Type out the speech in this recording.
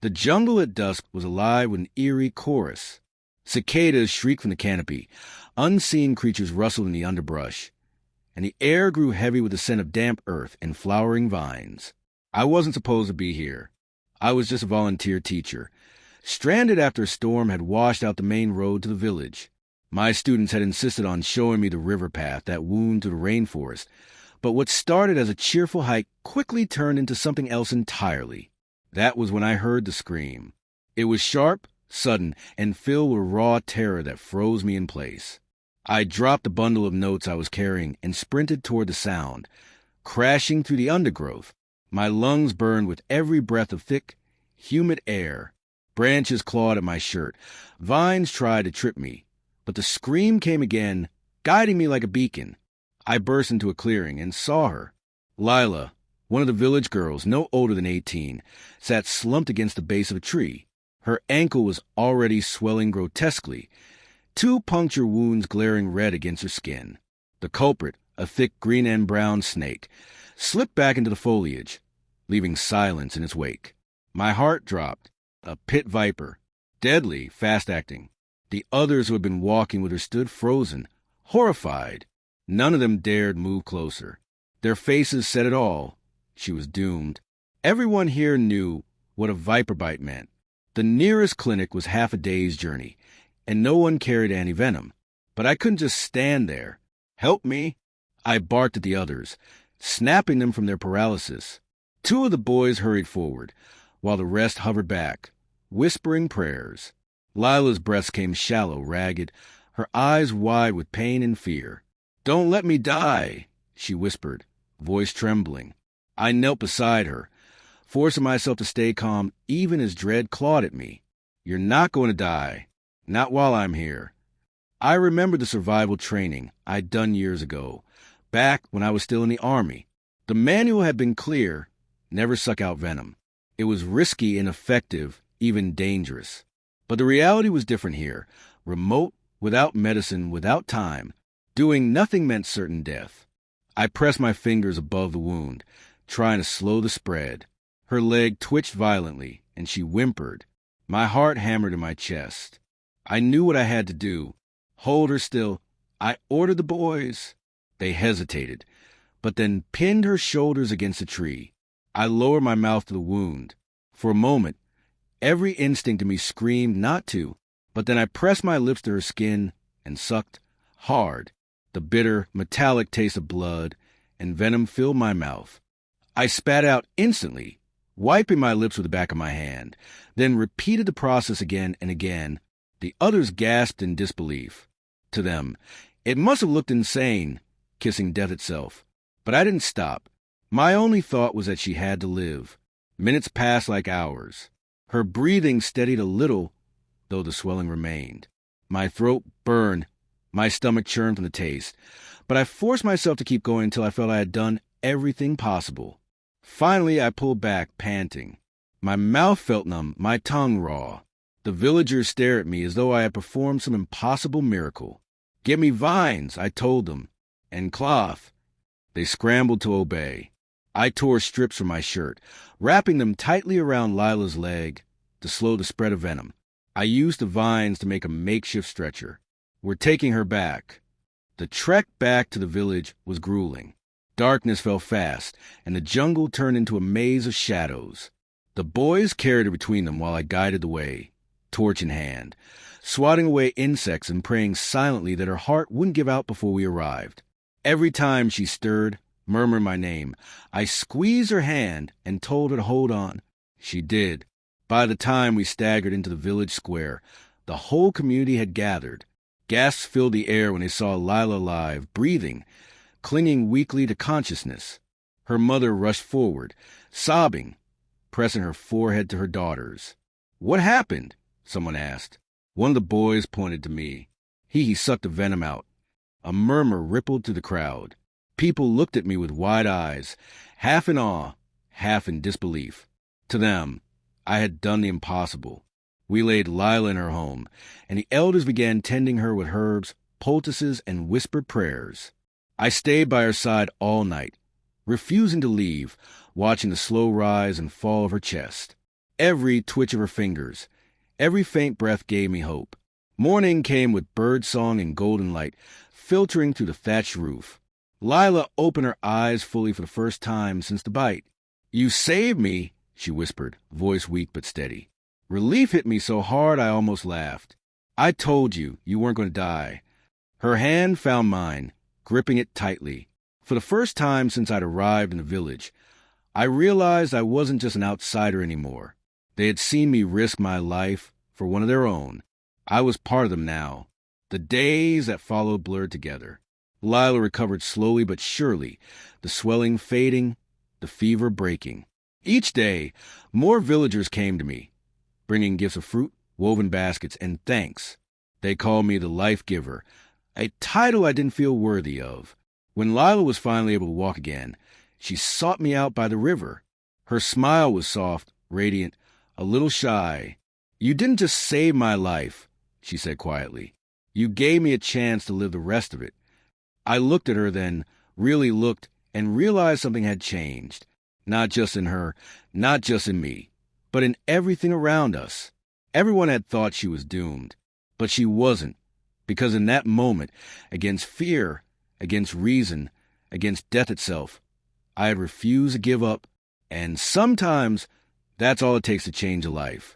The jungle at dusk was alive with an eerie chorus. Cicadas shrieked from the canopy, unseen creatures rustled in the underbrush, and the air grew heavy with the scent of damp earth and flowering vines. I wasn't supposed to be here. I was just a volunteer teacher, stranded after a storm had washed out the main road to the village. My students had insisted on showing me the river path that wound to the rainforest, but what started as a cheerful hike quickly turned into something else entirely. That was when I heard the scream. It was sharp, sudden, and filled with raw terror that froze me in place. I dropped the bundle of notes I was carrying and sprinted toward the sound, crashing through the undergrowth. My lungs burned with every breath of thick, humid air. Branches clawed at my shirt. Vines tried to trip me. But the scream came again, guiding me like a beacon. I burst into a clearing and saw her. Lila, one of the village girls, no older than 18, sat slumped against the base of a tree. Her ankle was already swelling grotesquely, 2 puncture wounds glaring red against her skin. The culprit, a thick green and brown snake, slipped back into the foliage, leaving silence in its wake. My heart dropped. A pit viper, deadly, fast-acting. The others who had been walking with her stood frozen, horrified. None of them dared move closer. Their faces said it all. She was doomed. Everyone here knew what a viper bite meant. The nearest clinic was half a day's journey, and no one carried anti-venom. But I couldn't just stand there. Help me! I barked at the others, snapping them from their paralysis. 2 of the boys hurried forward, while the rest hovered back, whispering prayers. Lila's breaths came shallow, ragged, her eyes wide with pain and fear. "Don't let me die," she whispered, voice trembling. I knelt beside her, forcing myself to stay calm even as dread clawed at me. "You're not going to die. Not while I'm here." I remembered the survival training I'd done years ago, back when I was still in the Army. The manual had been clear: never suck out venom. It was risky, ineffective, even dangerous. But the reality was different here. Remote, without medicine, without time. Doing nothing meant certain death. I pressed my fingers above the wound, trying to slow the spread. Her leg twitched violently, and she whimpered. My heart hammered in my chest. I knew what I had to do. Hold her still. I ordered the boys. They hesitated, but then pinned her shoulders against a tree. I lowered my mouth to the wound. For a moment, every instinct in me screamed not to, but then I pressed my lips to her skin and sucked hard. The bitter, metallic taste of blood and venom filled my mouth. I spat out instantly, wiping my lips with the back of my hand, then repeated the process again and again. The others gasped in disbelief. To them, it must have looked insane, kissing death itself. But I didn't stop. My only thought was that she had to live. Minutes passed like hours. Her breathing steadied a little, though the swelling remained. My throat burned, my stomach churned from the taste, but I forced myself to keep going until I felt I had done everything possible. Finally, I pulled back, panting. My mouth felt numb, my tongue raw. The villagers stared at me as though I had performed some impossible miracle. "Get me vines," I told them, "and cloth." They scrambled to obey. I tore strips from my shirt, wrapping them tightly around Lila's leg to slow the spread of venom. I used the vines to make a makeshift stretcher. We're taking her back. The trek back to the village was grueling. Darkness fell fast, and the jungle turned into a maze of shadows. The boys carried her between them while I guided the way, torch in hand, swatting away insects and praying silently that her heart wouldn't give out before we arrived. Every time she stirred, murmured my name, I squeezed her hand and told her to hold on. She did. By the time we staggered into the village square, the whole community had gathered. Gasps filled the air when they saw Lila alive, breathing, clinging weakly to consciousness. Her mother rushed forward, sobbing, pressing her forehead to her daughter's. "What happened?" someone asked. One of the boys pointed to me. He sucked the venom out. A murmur rippled through the crowd. People looked at me with wide eyes, half in awe, half in disbelief. To them, I had done the impossible. We laid Lila in her home, and the elders began tending her with herbs, poultices, and whispered prayers. I stayed by her side all night, refusing to leave, watching the slow rise and fall of her chest. every twitch of her fingers, every faint breath gave me hope. Morning came with bird song and golden light filtering through the thatched roof. Lila opened her eyes fully for the first time since the bite. "You saved me," she whispered, voice weak but steady. Relief hit me so hard I almost laughed. "I told you weren't going to die." Her hand found mine, gripping it tightly. For the first time since I'd arrived in the village, I realized I wasn't just an outsider anymore. They had seen me risk my life for one of their own. I was part of them now. The days that followed blurred together. Lila recovered slowly but surely, the swelling fading, the fever breaking. Each day, more villagers came to me, bringing gifts of fruit, woven baskets, and thanks. They called me the Life Giver, a title I didn't feel worthy of. When Lila was finally able to walk again, she sought me out by the river. Her smile was soft, radiant, a little shy. "You didn't just save my life," she said quietly. "You gave me a chance to live the rest of it." I looked at her then, really looked, and realized something had changed. Not just in her, not just in me, but in everything around us. Everyone had thought she was doomed, but she wasn't, because in that moment, against fear, against reason, against death itself, I had refused to give up, and sometimes that's all it takes to change a life.